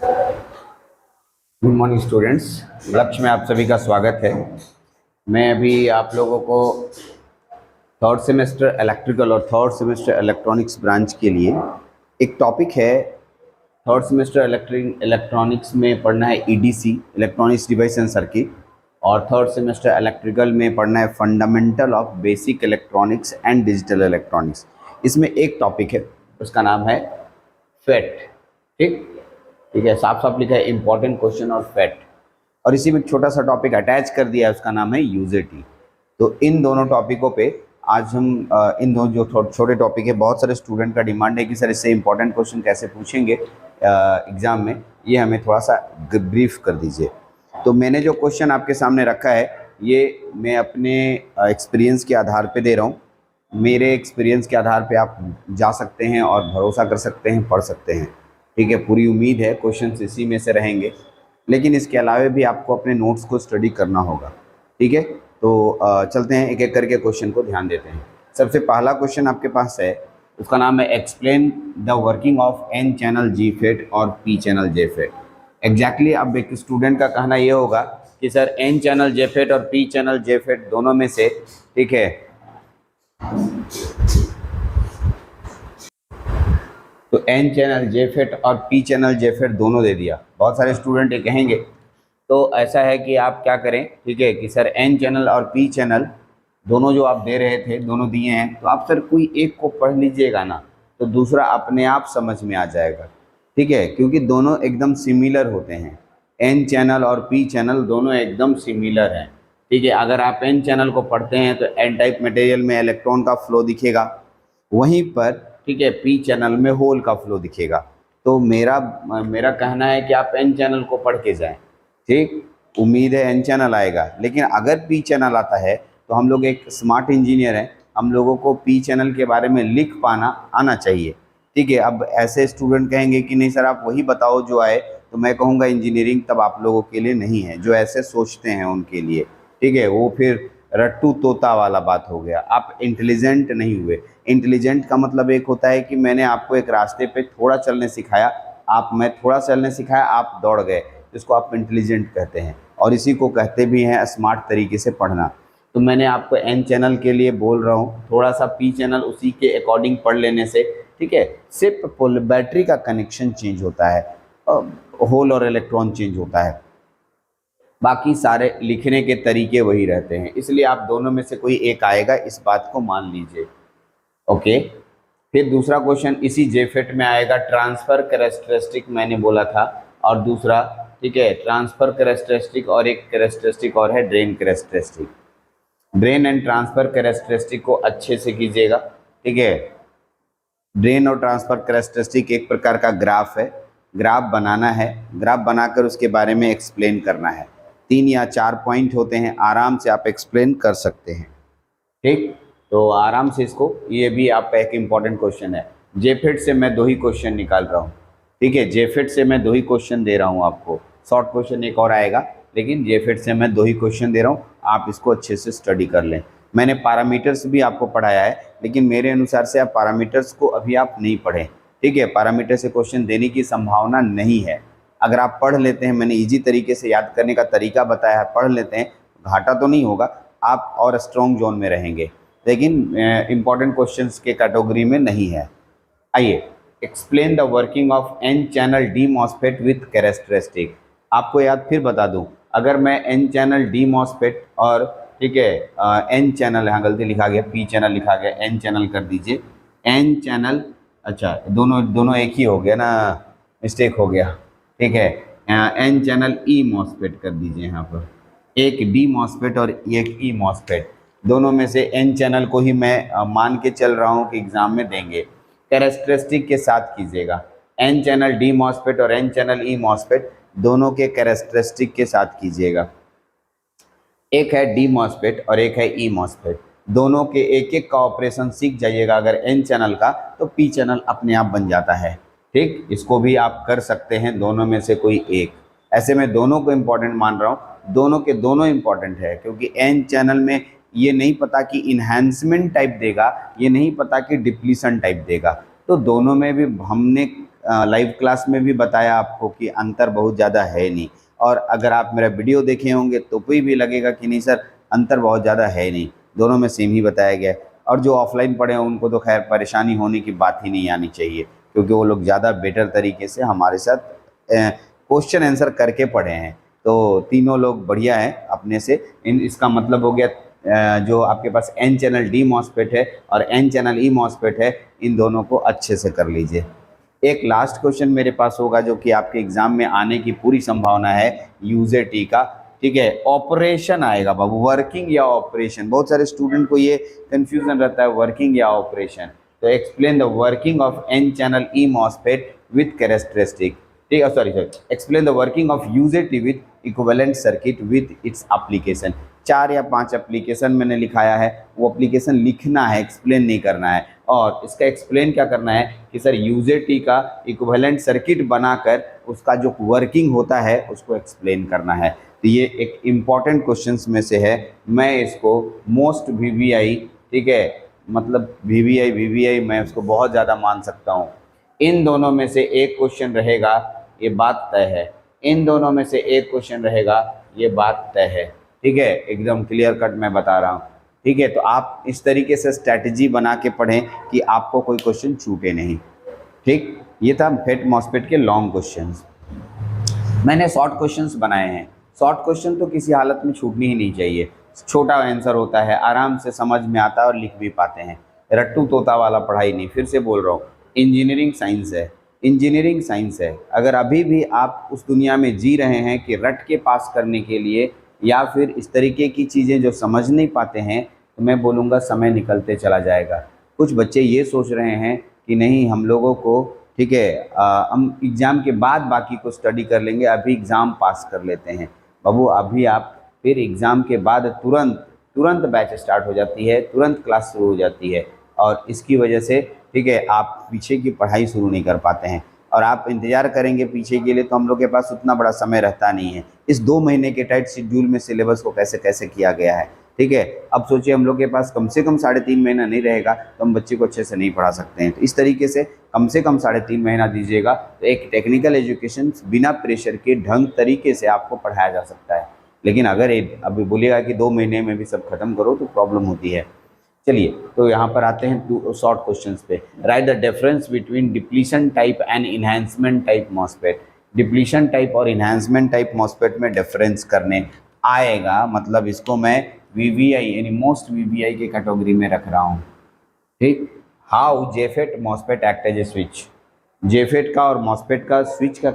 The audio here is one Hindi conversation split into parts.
Good morning students. लक्ष्य में आप सभी का स्वागत है। मैं अभी आप लोगों को थर्ड सेमेस्टर इलेक्ट्रिकल और थर्ड सेमेस्टर इलेक्ट्रॉनिक्स ब्रांच के लिए एक टॉपिक है। थर्ड सेमेस्टर इलेक्ट्रॉनिक्स में पढ़ना है EDC, electronics device and circuit, और थर्ड सेमेस्टर इलेक्ट्रिकल में पढ़ना है fundamental of basic electronics and digital electronics. इसमें एक टॉपिक है, उसका नाम है फेट। ठीक है, साफ साफ लिखा है इम्पॉर्टेंट क्वेश्चन और फेट, और इसी में एक छोटा सा टॉपिक अटैच कर दिया है, उसका नाम है यूजेटी। तो इन दोनों टॉपिकों पे आज हम इन दोनों जो छोटे टॉपिक है, बहुत सारे स्टूडेंट का डिमांड है कि सर इससे इंपॉर्टेंट क्वेश्चन कैसे पूछेंगे एग्ज़ाम में, ये हमें थोड़ा सा ब्रीफ कर दीजिए। तो मैंने जो क्वेश्चन आपके सामने रखा है, ये मैं अपने एक्सपीरियंस के आधार पे दे रहा हूँ। मेरे एक्सपीरियंस के आधार पे आप जा सकते हैं और भरोसा कर सकते हैं, पढ़ सकते हैं। ठीक है, पूरी उम्मीद है क्वेश्चंस इसी में से रहेंगे, लेकिन इसके अलावा भी आपको अपने नोट्स को स्टडी करना होगा। ठीक है, तो चलते हैं एक एक करके क्वेश्चन को ध्यान देते हैं। सबसे पहला क्वेश्चन आपके पास है, उसका नाम है explain the working of N channel J FET और P channel J FET. Exactly अब एक स्टूडेंट का कहना ये होगा कि sir N channel J FET और पी चैनल जे फेट दोनों में से, ठीक है, तो एन चैनल जे फेट और पी चैनल जे फेट दोनों दे दिया। बहुत सारे स्टूडेंट ये कहेंगे, तो ऐसा है कि आप क्या करें, ठीक है, कि सर एन चैनल और पी चैनल दोनों जो आप दे रहे थे, दोनों दिए हैं, तो आप सर कोई एक को पढ़ लीजिएगा ना, तो दूसरा अपने आप समझ में आ जाएगा। ठीक है, क्योंकि दोनों एकदम सिमिलर होते हैं। एन चैनल और पी चैनल दोनों एकदम सिमिलर हैं। ठीक है, अगर आप एन चैनल को पढ़ते हैं तो एन टाइप मटेरियल में इलेक्ट्रॉन का फ्लो दिखेगा, वहीं पर, ठीक है, पी चैनल में होल का फ्लो दिखेगा। तो मेरा कहना है कि आप एन चैनल को पढ़ के जाएं। ठीक, उम्मीद है एन चैनल आएगा, लेकिन अगर पी चैनल आता है तो हम लोग एक स्मार्ट इंजीनियर हैं, हम लोगों को पी चैनल के बारे में लिख पाना आना चाहिए। ठीक है, अब ऐसे स्टूडेंट कहेंगे कि नहीं सर आप वही बताओ जो आए, तो मैं कहूँगा इंजीनियरिंग तब आप लोगों के लिए नहीं है। जो ऐसे सोचते हैं उनके लिए, ठीक है, वो फिर रट्टू तोता वाला बात हो गया, आप इंटेलिजेंट नहीं हुए। इंटेलिजेंट का मतलब एक होता है कि मैंने आपको एक रास्ते पे थोड़ा चलने सिखाया, मैं थोड़ा चलने सिखाया, आप दौड़ गए, जिसको आप इंटेलिजेंट कहते हैं, और इसी को कहते भी हैं स्मार्ट तरीके से पढ़ना। तो मैंने आपको एन चैनल के लिए बोल रहा हूँ, थोड़ा सा पी चैनल उसी के अकॉर्डिंग पढ़ लेने से, ठीक है, सिर्फ बैटरी का कनेक्शन चेंज होता है, होल और इलेक्ट्रॉन चेंज होता है, बाकी सारे लिखने के तरीके वही रहते हैं। इसलिए आप दोनों में से कोई एक आएगा, इस बात को मान लीजिए। ओके, फिर दूसरा क्वेश्चन इसी जेफेट में आएगा, ट्रांसफर कैरेक्टरिस्टिक मैंने बोला था, और दूसरा, ठीक है, ट्रांसफर कैरेक्टरिस्टिक और एक कैरेक्टरिस्टिक और है drain characteristic. Drain and transfer characteristic को अच्छे से कीजिएगा। ठीक है, ड्रेन और ट्रांसफर कैरेक्टरिस्टिक एक प्रकार का ग्राफ है, ग्राफ बनाना है, ग्राफ बनाकर उसके बारे में एक्सप्लेन करना है। 3 या 4 पॉइंट होते हैं, आराम से आप एक्सप्लेन कर सकते हैं। ठीक, तो आराम से इसको, ये भी आपका एक इम्पॉर्टेंट क्वेश्चन है। जेफेट से मैं 2 ही क्वेश्चन निकाल रहा हूँ। ठीक है, जेफेट से मैं 2 ही क्वेश्चन दे रहा हूँ आपको, शॉर्ट क्वेश्चन एक और आएगा, लेकिन जेफेट से मैं 2 ही क्वेश्चन दे रहा हूँ, आप इसको अच्छे से स्टडी कर लें। मैंने पैरामीटर्स भी आपको पढ़ाया है, लेकिन मेरे अनुसार से आप पैरामीटर्स को अभी आप नहीं पढ़ें। ठीक है, पैरामीटर से क्वेश्चन देने की संभावना नहीं है। अगर आप पढ़ लेते हैं, मैंने ईजी तरीके से याद करने का तरीका बताया है, पढ़ लेते हैं, घाटा तो नहीं होगा, आप और स्ट्रॉन्ग जोन में रहेंगे, लेकिन इंपॉर्टेंट क्वेश्चंस के कैटेगरी में नहीं है। आइए, explain the working of N channel D MOSFET with characteristic. आपको याद फिर बता दूं, अगर मैं एन चैनल डी मॉसफेट और, ठीक है, एन चैनल, यहाँ गलती लिखा गया, पी चैनल लिखा गया, एन चैनल कर दीजिए, एन चैनल, अच्छा दोनों एक ही हो गया ना, मिस्टेक हो गया। ठीक है, एन चैनल ई मॉसफेट कर दीजिए, यहाँ पर एक डी मॉसफेट और एक ई मॉसफेट, दोनों में से एन चैनल को ही मैं मान के चल रहा हूँ कि एग्जाम में देंगे। कैरेक्टरिस्टिक के साथ कीजिएगा, एन चैनल डी मॉसफेट और एन चैनल ई मॉसफेट दोनों के कैरेक्टरिस्टिक के साथ कीजिएगा। एक है डी मॉसफेट और एक है ई मॉसफेट, दोनों के एक एक का ऑपरेशन सीख जाइएगा। अगर एन चैनल का, तो पी चैनल अपने आप बन जाता है। ठीक, इसको भी आप कर सकते हैं, दोनों में से कोई एक। ऐसे मैं दोनों को इम्पॉर्टेंट मान रहा हूँ, दोनों के दोनों इम्पॉर्टेंट है, क्योंकि एन चैनल में ये नहीं पता कि इन्हांसमेंट टाइप देगा, ये नहीं पता कि डिप्लीशन टाइप देगा, तो दोनों में भी हमने लाइव क्लास में भी बताया आपको कि अंतर बहुत ज़्यादा है नहीं, और अगर आप मेरा वीडियो देखे होंगे तो कोई भी लगेगा कि नहीं सर अंतर बहुत ज़्यादा है नहीं, दोनों में सेम ही बताया गया है। और जो ऑफलाइन पढ़े हैं उनको तो खैर परेशानी होने की बात ही नहीं आनी चाहिए, क्योंकि वो लोग ज़्यादा बेटर तरीके से हमारे साथ क्वेश्चन आंसर करके पढ़े हैं। तो तीनों लोग बढ़िया हैं अपने से। इसका मतलब हो गया जो आपके पास एन चैनल डी मॉस्फेट है और एन चैनल ई मॉस्फेट है, इन दोनों को अच्छे से कर लीजिए। एक लास्ट क्वेश्चन मेरे पास होगा जो कि आपके एग्जाम में आने की पूरी संभावना है, यूजेटी का। ठीक है, ऑपरेशन आएगा बाबू, वर्किंग या ऑपरेशन। बहुत सारे स्टूडेंट को ये कंफ्यूजन रहता है वर्किंग या ऑपरेशन। तो explain the working of N channel E MOSFET with characteristic. ठीक है, sorry explain the working of UJT with equivalent circuit with its application. 4 या 5 एप्लीकेशन मैंने लिखाया है, वो एप्लीकेशन लिखना है, एक्सप्लेन नहीं करना है। और इसका एक्सप्लेन क्या करना है कि सर यूजेटी का इक्विवेलेंट सर्किट बनाकर उसका जो वर्किंग होता है उसको एक्सप्लेन करना है। तो ये एक इम्पॉर्टेंट क्वेश्चंस में से है। मैं इसको मोस्ट वीवीआई, ठीक है, मतलब वीवीआई मैं उसको बहुत ज़्यादा मान सकता हूँ। इन दोनों में से एक क्वेश्चन रहेगा, ये बात तय है। इन दोनों में से एक क्वेश्चन रहेगा, ये बात तय है। ठीक है, एकदम क्लियर कट मैं बता रहा हूँ। ठीक है, तो आप इस तरीके से स्ट्रैटेजी बना के पढ़ें कि आपको कोई क्वेश्चन छूटे नहीं। ठीक, ये था फेट मॉस्फेट के लॉन्ग क्वेश्चंस। मैंने शॉर्ट क्वेश्चंस बनाए हैं। शॉर्ट क्वेश्चन तो किसी हालत में छूटनी ही नहीं चाहिए। छोटा आंसर होता है, आराम से समझ में आता है और लिख भी पाते हैं। रट्टू तोता वाला पढ़ाई नहीं। फिर से बोल रहा हूँ, इंजीनियरिंग साइंस है, इंजीनियरिंग साइंस है। अगर अभी भी आप उस दुनिया में जी रहे हैं कि रट के पास करने के लिए या फिर इस तरीके की चीज़ें जो समझ नहीं पाते हैं, तो मैं बोलूँगा समय निकलते चला जाएगा। कुछ बच्चे ये सोच रहे हैं कि नहीं हम लोगों को, ठीक है, हम एग्ज़ाम के बाद बाकी को स्टडी कर लेंगे, अभी एग्ज़ाम पास कर लेते हैं। बाबू अभी आप फिर एग्ज़ाम के बाद तुरंत बैच स्टार्ट हो जाती है, तुरंत क्लास शुरू हो जाती है, और इसकी वजह से, ठीक है, आप पीछे की पढ़ाई शुरू नहीं कर पाते हैं। और आप इंतज़ार करेंगे पीछे के लिए तो हम लोग के पास उतना बड़ा समय रहता नहीं है। इस 2 महीने के टाइट शेड्यूल में सिलेबस को कैसे कैसे किया गया है। ठीक है, अब सोचिए हम लोग के पास कम से कम 3.5 महीना नहीं रहेगा तो हम बच्चे को अच्छे से नहीं पढ़ा सकते हैं। तो इस तरीके से कम 3.5 महीना दीजिएगा तो एक टेक्निकल एजुकेशन बिना प्रेशर के ढंग तरीके से आपको पढ़ाया जा सकता है। लेकिन अगर अभी बोलिएगा कि 2 महीने में भी सब खत्म करो तो प्रॉब्लम होती है। चलिए, तो यहाँ पर आते हैं 2 शॉर्ट क्वेश्चंस पे। Right the difference between depletion type and enhancement type MOSFET. Depletion type और इन्हांसमेंट टाइप मॉस्फेट में डिफरेंस करने आएगा, मतलब इसको मैं वीवीआई यानी मोस्ट वीवीआई के कैटेगरी में रख रहा हूँ। ठीक, how JFET MOSFET act as a switch. JFET का और मॉस्फेट का स्विच का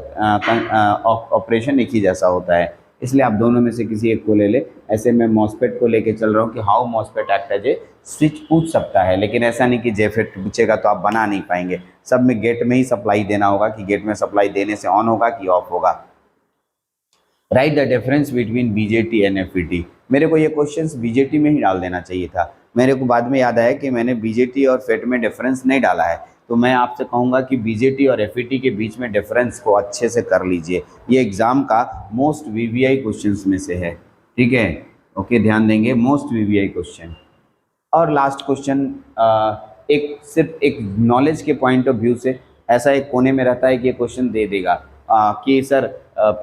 ऑपरेशन एक ही जैसा होता है, इसलिए आप दोनों में से किसी एक को ले ले। ऐसे मैं मॉस्फेट को लेके चल रहा हूँ कि how MOSFET act as a switch पूछ सकता है, लेकिन ऐसा नहीं कि जेफेट पूछेगा तो आप बना नहीं पाएंगे। सब में गेट में ही सप्लाई देना होगा कि गेट में सप्लाई देने से ऑन होगा कि ऑफ होगा। Right the difference between BJT and FET. मेरे को ये क्वेश्चंस बीजेटी में ही डाल देना चाहिए था। मेरे को बाद में याद आया कि मैंने बीजेटी और फेट में डिफरेंस नहीं डाला है, तो मैं आपसे कहूँगा कि बीजेटी और एफईटी के बीच में डिफरेंस को अच्छे से कर लीजिए। ये एग्ज़ाम का मोस्ट वीवीआई क्वेश्चंस में से है। ठीक है, ओके, ध्यान देंगे, मोस्ट वीवीआई क्वेश्चन। और लास्ट क्वेश्चन एक सिर्फ एक नॉलेज के पॉइंट ऑफ व्यू से ऐसा एक कोने में रहता है कि ये क्वेश्चन दे देगा कि सर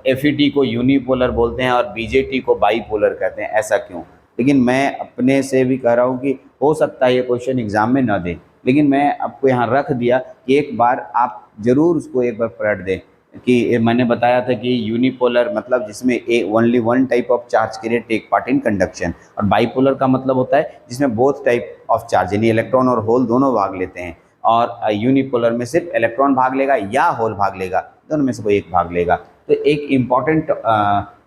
एफईटी को यूनिपोलर बोलते हैं और बीजेटी को बाईपोलर कहते हैं, ऐसा क्यों। लेकिन मैं अपने से भी कह रहा हूँ कि हो सकता है ये क्वेश्चन एग्जाम में न दे, लेकिन मैं आपको यहाँ रख दिया कि एक बार आप ज़रूर उसको एक बार पलट दें कि मैंने बताया था कि यूनिपोलर मतलब जिसमें only one type of charge के लिए टेक पार्ट इन कंडक्शन, और बाईपोलर का मतलब होता है जिसमें बोथ टाइप ऑफ चार्ज यानी इलेक्ट्रॉन और होल दोनों भाग लेते हैं, और यूनिपोलर में सिर्फ इलेक्ट्रॉन भाग लेगा या होल भाग लेगा, दोनों में से कोई एक भाग लेगा। तो एक इम्पॉर्टेंट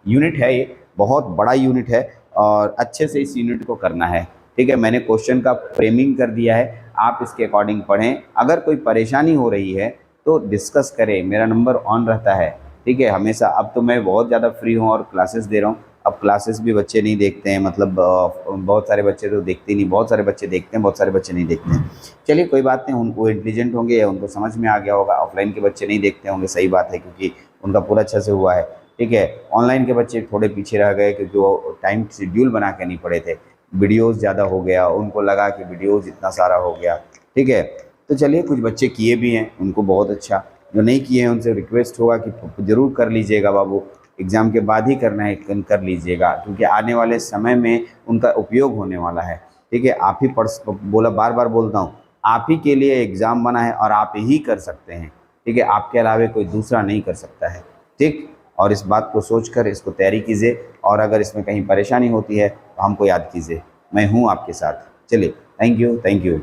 यूनिट है, ये बहुत बड़ा यूनिट है और अच्छे से इस यूनिट को करना है। ठीक है, मैंने क्वेश्चन का फ्रेमिंग कर दिया है, आप इसके अकॉर्डिंग पढ़ें। अगर कोई परेशानी हो रही है तो डिस्कस करें, मेरा नंबर ऑन रहता है। ठीक है, हमेशा। अब तो मैं बहुत ज़्यादा फ्री हूँ और क्लासेस दे रहा हूँ। अब क्लासेस भी बच्चे नहीं देखते हैं, मतलब बहुत सारे बच्चे तो देखते ही नहीं, बहुत सारे बच्चे देखते हैं, बहुत सारे बच्चे नहीं देखते हैं। चलिए कोई बात नहीं, उनको इंटेलिजेंट होंगे या उनको समझ में आ गया होगा। ऑफलाइन के बच्चे नहीं देखते होंगे, सही बात है, क्योंकि उनका पूरा अच्छा से हुआ है। ठीक है, ऑनलाइन के बच्चे थोड़े पीछे रह गए क्योंकि वो टाइम शेड्यूल बना के नहीं पढ़े थे, वीडियोज़ ज़्यादा हो गया, उनको लगा कि वीडियोज़ इतना सारा हो गया। ठीक है, तो चलिए कुछ बच्चे किए भी हैं, उनको बहुत अच्छा, जो नहीं किए हैं उनसे रिक्वेस्ट होगा कि ज़रूर कर लीजिएगा बाबू, एग्ज़ाम के बाद ही करना है, कर लीजिएगा, क्योंकि आने वाले समय में उनका उपयोग होने वाला है। ठीक है, आप ही बोला, बार बार बोलता हूँ, आप ही के लिए एग्ज़ाम बना है और आप ही कर सकते हैं। ठीक है, आपके अलावा कोई दूसरा नहीं कर सकता है। ठीक, और इस बात को सोचकर इसको तैयारी कीजिए, और अगर इसमें कहीं परेशानी होती है तो हमको याद कीजिए, मैं हूँ आपके साथ। चलिए, थैंक यू, थैंक यू।